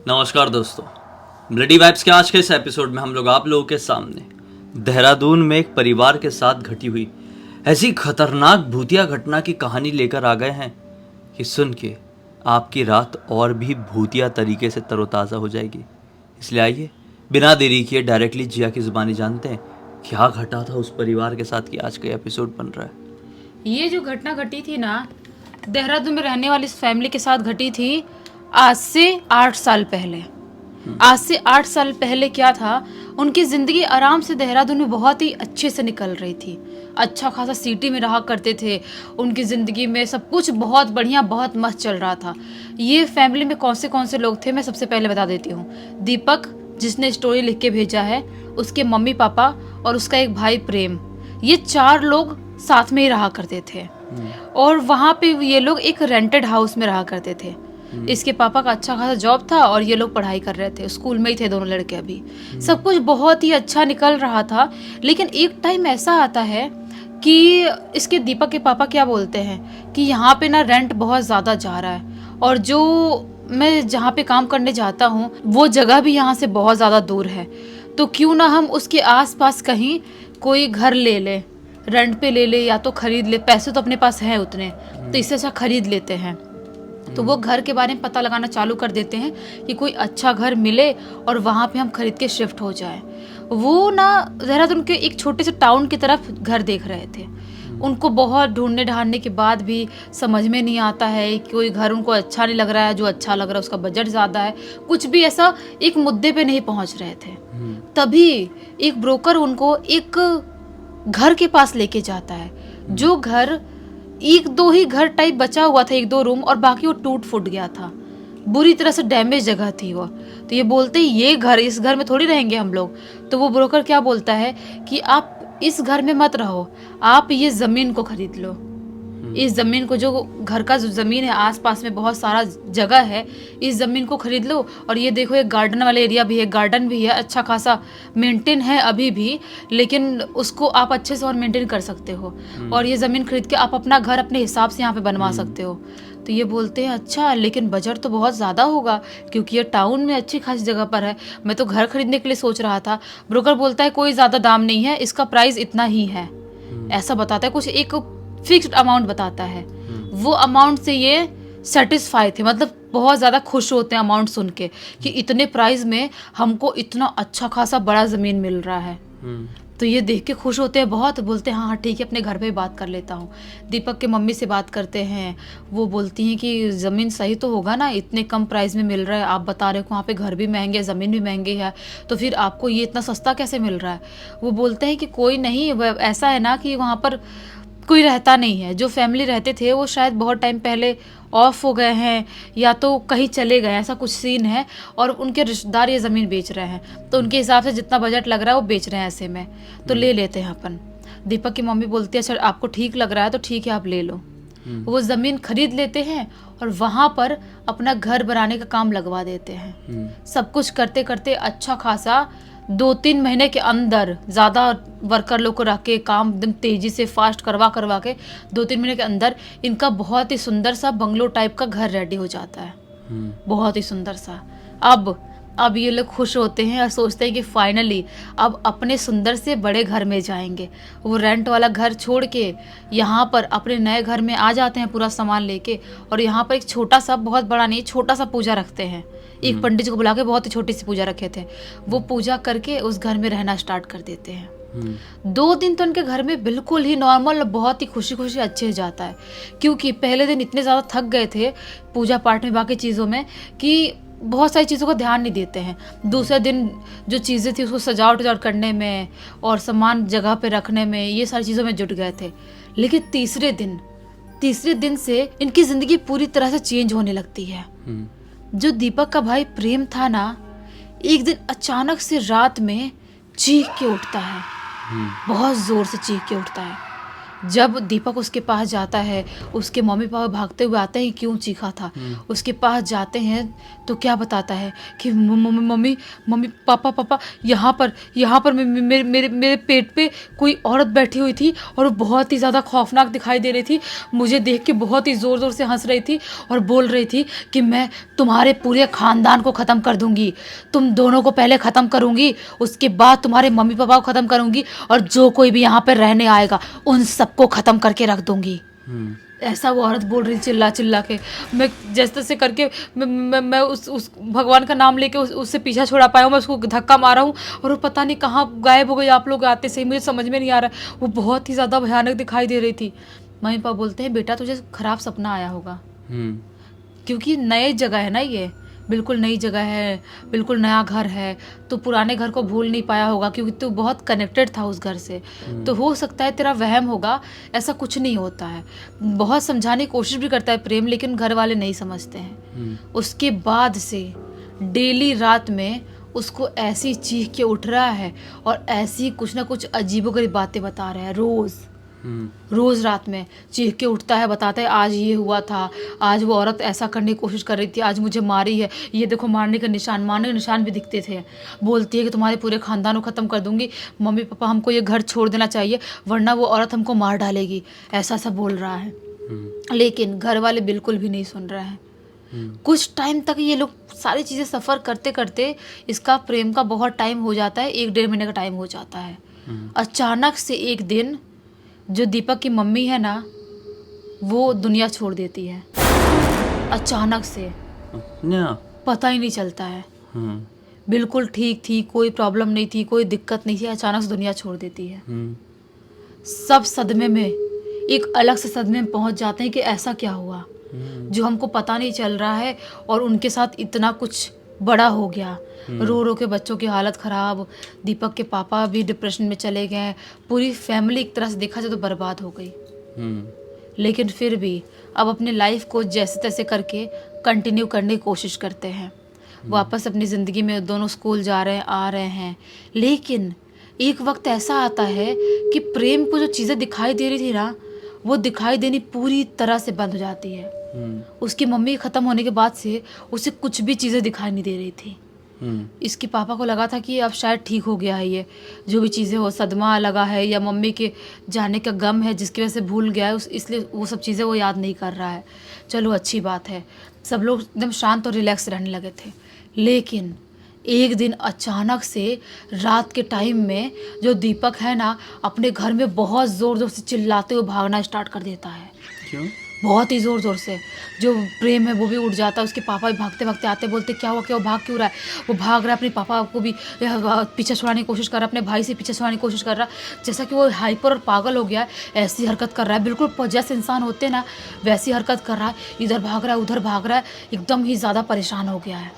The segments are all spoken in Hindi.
नमस्कार दोस्तों, ब्लडी वाइब्स के आज के इस एपिसोड में हम लोग आप लोगों के सामने देहरादून में एक परिवार के साथ घटी हुई ऐसी खतरनाक भूतिया घटना की कहानी लेकर आ गए हैं कि सुन के आपकी रात और भी भूतिया तरीके से तरोताज़ा हो जाएगी। इसलिए आइए बिना देरी किए डायरेक्टली जिया की ज़ुबानी जानते हैं क्या घटा था उस परिवार के साथ कि आज का एपिसोड बन रहा है। ये जो घटना घटी थी ना, देहरादून में रहने वाली इस फैमिली के साथ घटी थी आज से 8 साल पहले। आज से 8 साल पहले क्या था, उनकी ज़िंदगी आराम से देहरादून में बहुत ही अच्छे से निकल रही थी। अच्छा खासा सिटी में रहा करते थे। उनकी ज़िंदगी में सब कुछ बहुत बढ़िया, बहुत मस्त चल रहा था। ये फैमिली में कौन से लोग थे, मैं सबसे पहले बता देती हूँ। दीपक, जिसने स्टोरी लिख के भेजा है, उसके मम्मी पापा और उसका एक भाई प्रेम, ये 4 लोग साथ में ही रहा करते थे। और वहाँ पे ये लोग एक रेंटेड हाउस में रहा करते थे। इसके पापा का अच्छा खासा जॉब था और ये लोग पढ़ाई कर रहे थे, स्कूल में ही थे दोनों लड़के। अभी सब कुछ बहुत ही अच्छा निकल रहा था। लेकिन एक टाइम ऐसा आता है कि इसके दीपक के पापा क्या बोलते हैं कि यहाँ पे ना रेंट बहुत ज़्यादा जा रहा है और जो मैं जहाँ पे काम करने जाता हूँ वो जगह भी यहाँ से बहुत ज़्यादा दूर है, तो क्यों ना हम उसके आसपास कहीं कोई घर ले ले, रेंट पे ले ले या तो खरीद ले। पैसे तो अपने पास हैं उतने, तो इससे अच्छा खरीद लेते हैं। तो वो घर के बारे में पता लगाना चालू कर देते हैं कि कोई अच्छा घर मिले और वहाँ पे हम खरीद के शिफ्ट हो जाए। वो ना देहरादून के एक छोटे से टाउन की तरफ घर देख रहे थे। उनको बहुत ढूंढने ढांडने के बाद भी समझ में नहीं आता है, कोई घर उनको अच्छा नहीं लग रहा है। जो अच्छा लग रहा है उसका बजट ज़्यादा है, कुछ भी ऐसा एक मुद्दे पे नहीं पहुँच रहे थे। तभी एक ब्रोकर उनको एक घर के पास लेके जाता है। जो घर 1-2 ही घर टाइप बचा हुआ था, 1-2 रूम, और बाकी वो टूट फूट गया था। बुरी तरह से डैमेज जगह थी वो। तो ये बोलते ये घर, इस घर में थोड़ी रहेंगे हम लोग। तो वो ब्रोकर क्या बोलता है कि आप इस घर में मत रहो, आप ये ज़मीन को खरीद लो। इस ज़मीन को, जो घर का जो ज़मीन है, आसपास में बहुत सारा जगह है, इस ज़मीन को खरीद लो। और ये देखो, एक गार्डन वाला एरिया भी है, गार्डन भी है, अच्छा खासा मेंटेन है अभी भी, लेकिन उसको आप अच्छे से और मेंटेन कर सकते हो। और ये ज़मीन खरीद के आप अपना घर अपने हिसाब से यहाँ पे बनवा सकते हो। तो ये बोलते हैं अच्छा, लेकिन बजट तो बहुत ज़्यादा होगा क्योंकि ये टाउन में अच्छी खासी जगह पर है। मैं तो घर खरीदने के लिए सोच रहा था। ब्रोकर बोलता है कोई ज़्यादा दाम नहीं है, इसका प्राइस इतना ही है। ऐसा बताता है, कुछ एक फिक्स्ड अमाउंट बताता है। वो अमाउंट से ये सेटिस्फाई थे, मतलब बहुत ज़्यादा खुश होते हैं अमाउंट सुन के कि इतने प्राइस में हमको इतना अच्छा खासा बड़ा ज़मीन मिल रहा है। तो ये देख के खुश होते हैं बहुत। बोलते हैं हाँ ठीक है, अपने घर पे बात कर लेता हूँ। दीपक के मम्मी से बात करते हैं। वो बोलती हैं कि ज़मीन सही तो होगा ना, इतने कम प्राइस में मिल रहा है। आप बता रहे हो वहाँ पे घर भी महंगे है, ज़मीन भी महंगी है, तो फिर आपको ये इतना सस्ता कैसे मिल रहा है। वो बोलते हैं कि कोई नहीं, ऐसा है ना कि वहाँ पर कोई रहता नहीं है। जो फैमिली रहते थे वो शायद बहुत टाइम पहले ऑफ हो गए हैं या तो कहीं चले गए, ऐसा कुछ सीन है। और उनके रिश्तेदार ये ज़मीन बेच रहे हैं, तो उनके हिसाब से जितना बजट लग रहा है वो बेच रहे हैं ऐसे में, तो ले लेते हैं अपन। दीपक की मम्मी बोलती है अच्छा आपको ठीक लग रहा है तो ठीक है, आप ले लो। वो ज़मीन खरीद लेते हैं और वहाँ पर अपना घर बनाने का काम लगवा देते हैं। सब कुछ करते करते अच्छा खासा 2-3 महीने के अंदर, ज़्यादा वर्कर लोग को रख के काम एकदम तेज़ी से फास्ट करवा के 2-3 महीने के अंदर इनका बहुत ही सुंदर सा बंगलो टाइप का घर रेडी हो जाता है। बहुत ही सुंदर सा। अब ये लोग खुश होते हैं और सोचते हैं कि फाइनली अब अपने सुंदर से बड़े घर में जाएंगे। वो रेंट वाला घर छोड़ के यहाँ पर अपने नए घर में आ जाते हैं पूरा सामान लेके। और यहाँ पर एक छोटा सा, बहुत बड़ा नहीं, छोटा सा पूजा रखते हैं। एक पंडित जी को बुला के बहुत ही छोटी सी पूजा रखे थे। वो पूजा करके उस घर में रहना स्टार्ट कर देते हैं। 2 दिन तो उनके घर में बिल्कुल ही नॉर्मल, बहुत ही खुशी खुशी अच्छे से जाता है। क्योंकि पहले दिन इतने ज़्यादा थक गए थे पूजा पाठ में, बाकी चीज़ों में, कि बहुत सारी चीज़ों का ध्यान नहीं देते हैं। दूसरे दिन जो चीज़ें थी उसको सजावट करने में और सामान जगह पे रखने में, ये सारी चीज़ों में जुट गए थे। लेकिन तीसरे दिन से इनकी ज़िंदगी पूरी तरह से चेंज होने लगती है। जो दीपक का भाई प्रेम था ना, एक दिन अचानक से रात में चीख के उठता है, बहुत ज़ोर से चीख के उठता है। जब दीपक उसके पास जाता है, उसके मम्मी पापा भागते हुए आते हैं, क्यों चीखा था, उसके पास जाते हैं तो क्या बताता है कि मम्मी मम्मी मम्मी पापा पापा यहाँ पर मेरे मेरे मेरे पेट पे कोई औरत बैठी हुई थी और वो बहुत ही ज़्यादा खौफनाक दिखाई दे रही थी। मुझे देख के बहुत ही ज़ोर ज़ोर से हंस रही थी और बोल रही थी कि मैं तुम्हारे पूरे ख़ानदान को ख़त्म कर दूंगी, तुम दोनों को पहले ख़त्म करूंगी, उसके बाद तुम्हारे मम्मी पापा को ख़त्म करूंगी और जो कोई भी यहाँ पर रहने आएगा उन सबको ख़त्म करके रख दूंगी। ऐसा वो औरत बोल रही चिल्ला चिल्ला के। मैं जैसे तैसे करके मैं उस भगवान का नाम लेके उससे पीछा छुड़ा पाया हूँ। मैं उसको धक्का मारा हूँ और वो पता नहीं कहाँ गायब हो गई। आप लोग आते से ही मुझे समझ में नहीं आ रहा। वो बहुत ही ज़्यादा भयानक दिखाई दे रही थी। मम्मी पापा बोलते हैं बेटा तुझे खराब सपना आया होगा, क्योंकि नई जगह है ना, ये बिल्कुल नई जगह है, बिल्कुल नया घर है, तो पुराने घर को भूल नहीं पाया होगा क्योंकि तू बहुत कनेक्टेड था उस घर से। तो हो सकता है तेरा वहम होगा, ऐसा कुछ नहीं होता है। बहुत समझाने की कोशिश भी करता है प्रेम, लेकिन घर वाले नहीं समझते हैं। उसके बाद से डेली रात में उसको ऐसी चीख के उठ रहा है और ऐसी कुछ ना कुछ अजीबोगरीब बातें बता रहा है। रोज रात में चीख के उठता है, बताता है आज ये हुआ था, आज वो औरत ऐसा करने की कोशिश कर रही थी, आज मुझे मारी है, ये देखो मारने के निशान भी दिखते थे। बोलती है कि तुम्हारे पूरे खानदान को ख़त्म कर दूंगी, मम्मी पापा हमको ये घर छोड़ देना चाहिए वरना वो औरत हमको मार डालेगी, ऐसा सब बोल रहा है। लेकिन घर वाले बिल्कुल भी नहीं सुन रहे हैं। कुछ टाइम तक ये लोग सारी चीज़ें सफ़र करते करते इसका प्रेम का बहुत टाइम हो जाता है, 1-1.5 महीने का टाइम हो जाता है। अचानक से एक दिन जो दीपक की मम्मी है ना, वो दुनिया छोड़ देती है अचानक से, पता ही नहीं चलता है। बिल्कुल ठीक थी, कोई प्रॉब्लम नहीं थी, कोई दिक्कत नहीं थी, अचानक से दुनिया छोड़ देती है। सब सदमे में, एक अलग से सदमे में पहुंच जाते हैं कि ऐसा क्या हुआ जो हमको पता नहीं चल रहा है और उनके साथ इतना कुछ बड़ा हो गया। रो रो के बच्चों की हालत ख़राब, दीपक के पापा भी डिप्रेशन में चले गए, पूरी फैमिली एक तरह से देखा जाए तो बर्बाद हो गई। लेकिन फिर भी अब अपनी लाइफ को जैसे तैसे करके कंटिन्यू करने की कोशिश करते हैं। वापस अपनी ज़िंदगी में दोनों स्कूल जा रहे हैं, आ रहे हैं। लेकिन एक वक्त ऐसा आता है कि प्रेम को जो चीज़ें दिखाई दे रही थी ना, वो दिखाई देनी पूरी तरह से बंद हो जाती है। उसकी मम्मी ख़त्म होने के बाद से उसे कुछ भी चीज़ें दिखाई नहीं दे रही थी। इसके पापा को लगा था कि अब शायद ठीक हो गया है, ये जो भी चीज़ें हो, सदमा लगा है या मम्मी के जाने का गम है जिसकी वजह से भूल गया है, इसलिए वो सब चीज़ें वो याद नहीं कर रहा है। चलो अच्छी बात है, सब लोग एकदम शांत और रिलैक्स रहने लगे थे। लेकिन एक दिन अचानक से रात के टाइम में जो दीपक है ना, अपने घर में बहुत ज़ोर ज़ोर से चिल्लाते हुए भागना स्टार्ट कर देता है। क्यों? बहुत ही ज़ोर ज़ोर से। जो प्रेम है वो भी उठ जाता है, उसके पापा भी भागते भागते आते, बोलते क्या हुआ, क्या वो भाग क्यों रहा है। वो भाग रहा है, अपने पापा को भी पीछे छुड़ाने की कोशिश कर रहा है, अपने भाई से पीछे छुड़ाने की कोशिश कर रहा है। जैसा कि वो हाइपर और पागल हो गया है, ऐसी हरकत कर रहा है, बिल्कुल जैसे इंसान होते ना वैसी हरकत कर रहा है। इधर भाग रहा है, उधर भाग रहा है, एकदम ही ज़्यादा परेशान हो गया है।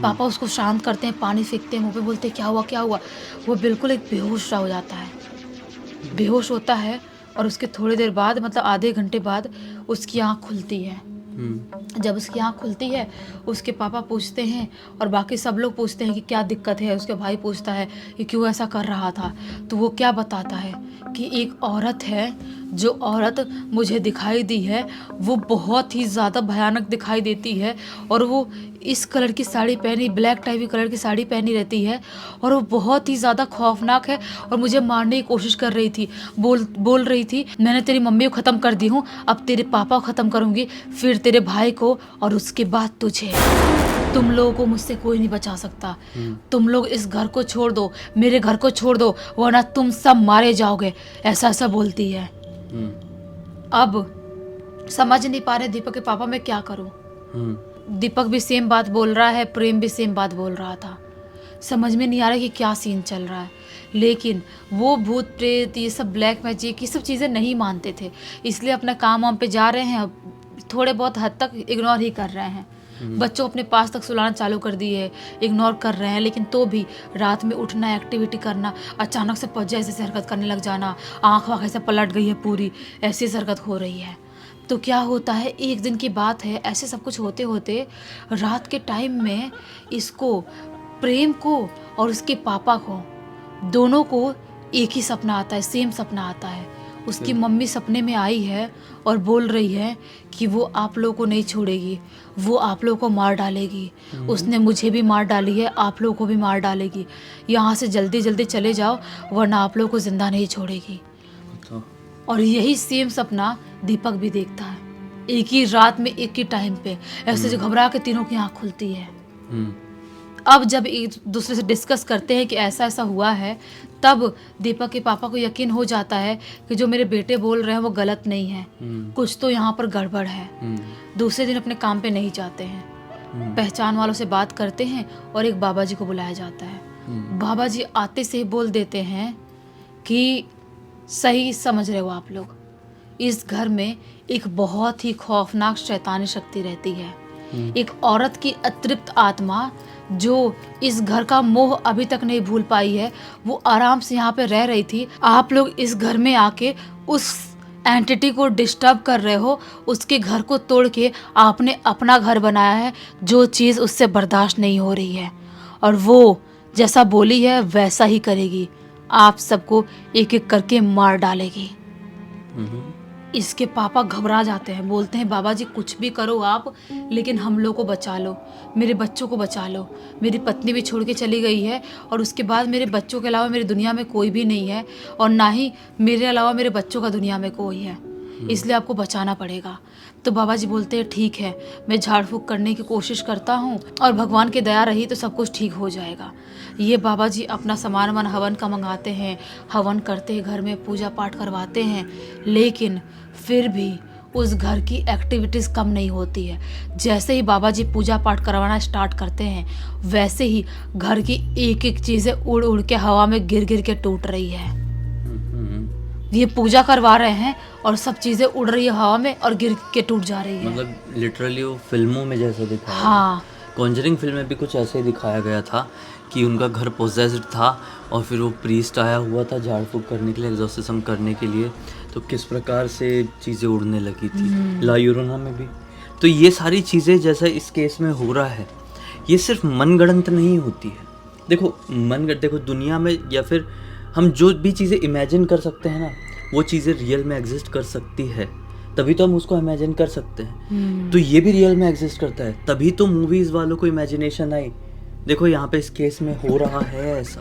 पापा उसको शांत करते हैं, पानी फेंकते हैं मुँह पे, बोलते क्या हुआ क्या हुआ। वो बिल्कुल एक बेहोश सा हो जाता है, बेहोश होता है। और उसके थोड़ी देर बाद, मतलब आधे घंटे बाद, उसकी आँख खुलती है। जब उसकी आँख खुलती है, उसके पापा पूछते हैं और बाकी सब लोग पूछते हैं कि क्या दिक्कत है। उसके भाई पूछता है कि क्यों ऐसा कर रहा था। तो वो क्या बताता है कि एक औरत है, जो औरत मुझे दिखाई दी है वो बहुत ही ज़्यादा भयानक दिखाई देती है और वो इस कलर की साड़ी पहनी, ब्लैक टाइप की कलर की साड़ी पहनी रहती है और वो बहुत ही ज़्यादा खौफनाक है और मुझे मारने की कोशिश कर रही थी। बोल रही थी मैंने तेरी मम्मी को ख़त्म कर दी हूँ, अब तेरे पापा को ख़त्म करूँगी, फिर तेरे भाई को और उसके बाद तुझे। तुम लोगों को मुझसे कोई नहीं बचा सकता। तुम लोग इस घर को छोड़ दो, मेरे घर को छोड़ दो, वरना तुम सब मारे जाओगे। ऐसा ऐसा बोलती है। अब समझ नहीं पा रहे दीपक के पापा मैं क्या करूं। दीपक भी सेम बात बोल रहा है, प्रेम भी सेम बात बोल रहा था। समझ में नहीं आ रहा कि क्या सीन चल रहा है। लेकिन वो भूत प्रेत, ये सब ब्लैक मैजिक, ये सब चीज़ें नहीं मानते थे, इसलिए अपना काम वाम पे जा रहे हैं। थोड़े बहुत हद तक इग्नोर ही कर रहे हैं। बच्चों अपने पास तक सुलाना चालू कर दिए, इग्नोर कर रहे हैं। लेकिन तो भी रात में उठना, एक्टिविटी करना, अचानक से पहुँच जाए ऐसे हरकत करने लग जाना, आँख वाँख ऐसे पलट गई है पूरी, ऐसी हरकत हो रही है। तो क्या होता है, एक दिन की बात है, ऐसे सब कुछ होते होते रात के टाइम में इसको, प्रेम को और उसके पापा को, दोनों को एक ही सपना आता है, सेम सपना आता है। उसकी मम्मी सपने में आई है और बोल रही है कि वो आप लोगों को नहीं छोड़ेगी, वो आप लोगों को मार डालेगी। उसने मुझे भी मार डाली है, आप लोगों को भी मार डालेगी। यहाँ से जल्दी जल्दी चले जाओ वरना आप लोगों को जिंदा नहीं छोड़ेगी। अच्छा। और यही सेम सपना दीपक भी देखता है, एक ही रात में एक ही टाइम पे। ऐसे जो घबरा के तीनों की आँख खुलती है। हम्म। अब जब एक दूसरे से डिस्कस करते हैं कि ऐसा ऐसा हुआ है, तब दीपक के पापा को यकीन हो जाता है कि जो मेरे बेटे बोल रहे हैं वो गलत नहीं है, कुछ तो यहाँ पर गड़बड़ है। दूसरे दिन अपने काम पे नहीं जाते हैं, पहचान वालों से बात करते हैं और एक बाबा जी को बुलाया जाता है। बाबा जी आते से ही बोल देते हैं कि सही समझ रहे हो आप लोग, इस घर में एक बहुत ही खौफनाक शैतानी शक्ति रहती है। एक औरत की अतृप्त आत्मा जो इस घर का मोह अभी तक नहीं भूल पाई है, वो आराम से यहाँ पे रह रही थी। आप लोग इस घर में आके उस एंटिटी को डिस्टर्ब कर रहे हो, उसके घर को तोड़ के आपने अपना घर बनाया है। जो चीज़ उससे बर्दाश्त नहीं हो रही है और वो जैसा बोली है वैसा ही करेगी, आप सबको एक एक करके मार डालेगी। इसके पापा घबरा जाते हैं, बोलते हैं बाबा जी कुछ भी करो आप, लेकिन हम लोग को बचा लो, मेरे बच्चों को बचा लो। मेरी पत्नी भी छोड़ के चली गई है और उसके बाद मेरे बच्चों के अलावा मेरी दुनिया में कोई भी नहीं है और ना ही मेरे अलावा मेरे बच्चों का दुनिया में कोई है, इसलिए आपको बचाना पड़ेगा। तो बाबा जी बोलते हैं ठीक है, मैं झाड़ फूँक करने की कोशिश करता हूँ और भगवान की दया रही तो सब कुछ ठीक हो जाएगा। ये बाबा जी अपना सामान वामान हवन का मंगाते हैं, हवन करते हैं, घर में पूजा पाठ करवाते हैं, लेकिन फिर भी उस घर की एक्टिविटीज़ कम नहीं होती है। जैसे ही बाबा जी पूजा पाठ करवाना स्टार्ट करते हैं, वैसे ही घर की एक एक चीज़ें उड़ उड़ के हवा में गिर गिर के टूट रही है। ये पूजा करवा रहे हैं और सब चीज़ें उड़ रही है हवा में और गिर के टूट जा रही है। मतलब लिटरली वो फिल्मों में जैसा दिखाया। हाँ, कॉन्जरिंग फिल्म में भी कुछ ऐसे ही दिखाया गया था कि उनका घर पोजेस्ड था और फिर वो प्रीस्ट आया हुआ था झाड़ फूँक करने के लिए, एग्जॉर्सिज्म करने के लिए, तो किस प्रकार से चीज़ें उड़ने लगी थी। ला यूरोना में भी तो ये सारी चीज़ें जैसा इस केस में हो रहा है, ये सिर्फ मनगढ़ंत नहीं होती है। देखो दुनिया में या फिर हम जो भी चीज़ें इमेजिन कर सकते हैं ना, वो चीज़ें रियल में एग्जिस्ट कर सकती है, तभी तो हम उसको इमेजिन कर सकते हैं। तो ये भी रियल में एग्जिस्ट करता है, तभी तो मूवीज़ वालों को इमेजिनेशन आई। देखो यहाँ पे इस केस में हो रहा है ऐसा,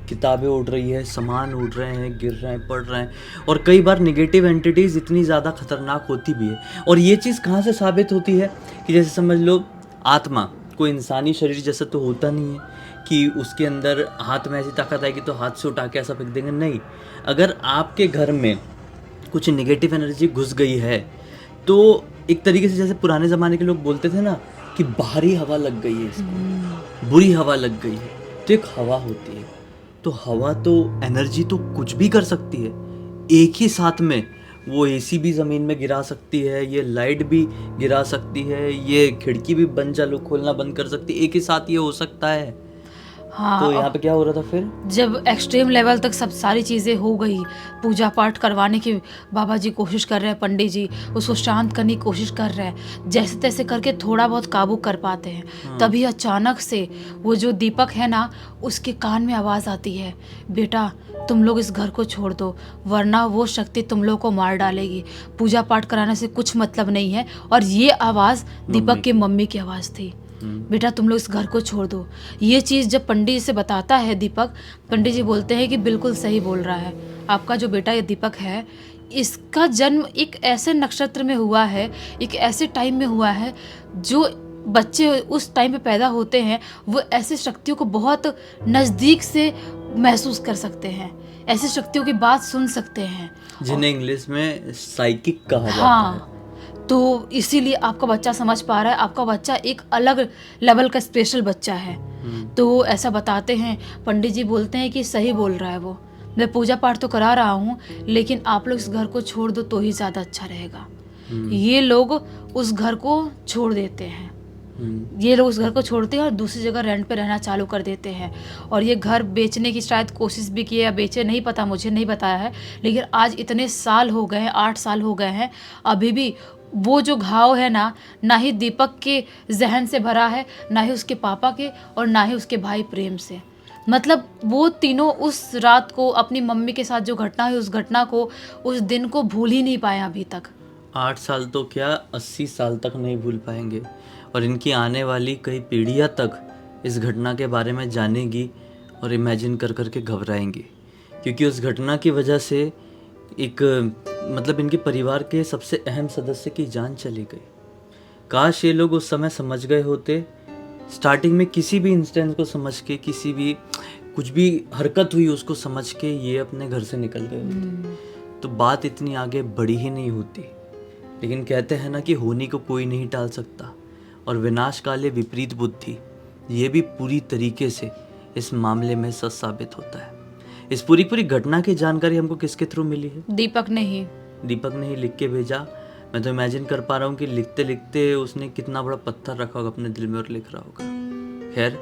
किताबें उड़ रही है, सामान उड़ रहे हैं, गिर रहे हैं, पड़ रहे हैं, और कई बार नेगेटिव एंटिटीज़ इतनी ज़्यादा खतरनाक होती भी है। और ये चीज़ कहाँ से साबित होती है कि जैसे समझ लो आत्मा कोई इंसानी शरीर जैसा तो होता नहीं है कि उसके अंदर हाथ में ऐसी ताकत आएगी तो हाथ से उठा के ऐसा फेंक देंगे, नहीं। अगर आपके घर में कुछ नेगेटिव एनर्जी घुस गई है तो एक तरीके से जैसे पुराने ज़माने के लोग बोलते थे ना कि बाहरी हवा लग गई है, इसको बुरी हवा लग गई है, तो एक हवा होती है। तो हवा तो एनर्जी तो कुछ भी कर सकती है, एक ही साथ में वो एसी भी ज़मीन में गिरा सकती है, ये लाइट भी गिरा सकती है, ये खिड़की भी बंद चालू खोलना बंद कर सकती है, एक ही साथ ये हो सकता है। हाँ। तो यहाँ पे क्या हो रहा था फिर, जब एक्सट्रीम लेवल तक सब सारी चीज़ें हो गई, पूजा पाठ करवाने की बाबा जी कोशिश कर रहे हैं, पंडित जी उसको शांत करने की कोशिश कर रहे हैं, जैसे तैसे करके थोड़ा बहुत काबू कर पाते हैं। तभी अचानक से वो जो दीपक है ना, उसके कान में आवाज़ आती है, बेटा तुम लोग इस घर को छोड़ दो वरना वो शक्ति तुम लोग को मार डालेगी, पूजा पाठ कराने से कुछ मतलब नहीं है। और ये आवाज़ दीपक की मम्मी की आवाज़ थी, बेटा तुम लोग इस घर को छोड़ दो। ये चीज़ जब पंडित जी से बताता है दीपक, पंडित जी बोलते हैं कि बिल्कुल सही बोल रहा है आपका जो बेटा ये दीपक है, इसका जन्म एक ऐसे नक्षत्र में हुआ है, एक ऐसे टाइम में हुआ है, जो बच्चे उस टाइम पे पैदा होते हैं वो ऐसी शक्तियों को बहुत नज़दीक से महसूस कर सकते हैं, ऐसी शक्तियों की बात सुन सकते हैं, जिन्हें इंग्लिश में साइकिक कहा जाता है। हाँ, तो इसीलिए आपका बच्चा समझ पा रहा है, आपका बच्चा एक अलग लेवल का स्पेशल बच्चा है। तो ऐसा बताते हैं, पंडित जी बोलते हैं कि सही बोल रहा है वो, मैं पूजा पाठ तो करा रहा हूँ लेकिन आप लोग इस घर को छोड़ दो तो ही ज़्यादा अच्छा रहेगा। ये लोग उस घर को छोड़ देते हैं, ये लोग उस घर को छोड़ते हैं और दूसरी जगह रेंट पे रहना चालू कर देते हैं। और ये घर बेचने की शायद कोशिश भी की है या बेचे, नहीं पता, मुझे नहीं बताया है, लेकिन आज इतने साल हो गए हैं, 8 साल हो गए हैं, अभी भी वो जो घाव है ना ही दीपक के जहन से भरा है, ना ही उसके पापा के और ना ही उसके भाई प्रेम से। मतलब वो तीनों उस रात को अपनी मम्मी के साथ जो घटना हुई, उस घटना को, उस दिन को भूल ही नहीं पाए अभी तक। 8 साल तो क्या 80 साल तक नहीं भूल पाएंगे, और इनकी आने वाली कई पीढ़ियां तक इस घटना के बारे में जानेगी और इमेजिन कर कर के घबराएंगी, क्योंकि उस घटना की वजह से एक मतलब इनके परिवार के सबसे अहम सदस्य की जान चली गई। काश ये लोग उस समय समझ गए होते, स्टार्टिंग में किसी भी इंसिडेंट को समझ के, किसी भी कुछ भी हरकत हुई उसको समझ के ये अपने घर से निकल गए होते, तो बात इतनी आगे बढ़ी ही नहीं होती। लेकिन कहते हैं ना कि होनी को कोई नहीं टाल सकता, और विनाश काले विपरीत बुद्धि, ये भी पूरी तरीके से इस मामले में सच साबित होता है। इस पूरी घटना की जानकारी हमको किसके थ्रू मिली है? दीपक ने ही लिख के भेजा। मैं तो इमेजिन कर पा रहा हूँ कि लिखते लिखते उसने कितना बड़ा पत्थर रखा होगा अपने दिल में और लिख रहा होगा। खैर,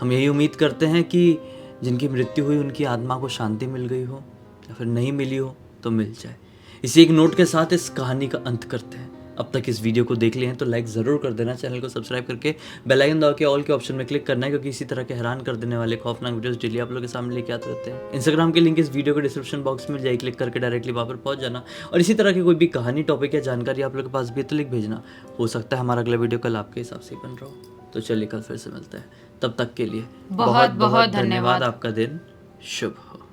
हम यही उम्मीद करते हैं कि जिनकी मृत्यु हुई उनकी आत्मा को शांति मिल गई हो, या फिर नहीं मिली हो तो मिल जाए। इसी एक नोट के साथ इस कहानी का अंत करते हैं। अब तक इस वीडियो को देख लिए हैं तो लाइक ज़रूर कर देना, चैनल को सब्सक्राइब करके बेल आइकन दबा के ऑल के ऑप्शन में क्लिक करना है, क्योंकि इसी तरह के हैरान कर देने वाले खौफनाक वीडियोस डेली आप लोगों के सामने लेके आते रहते हैं। इंस्टाग्राम के लिंक इस वीडियो के डिस्क्रिप्शन बॉक्स में जाइए, क्लिक करके डायरेक्टली वहाँ पर पहुंच जाना। और इसी तरह की कोई भी कहानी, टॉपिक या जानकारी आप लोगों के पास भी है तो लिख भेजना। हो सकता है हमारा अगला वीडियो कल आपके हिसाब से बन रहा हो। तो चलिए कल फिर से मिलते हैं, तब तक के लिए बहुत बहुत धन्यवाद। आपका दिन शुभ हो।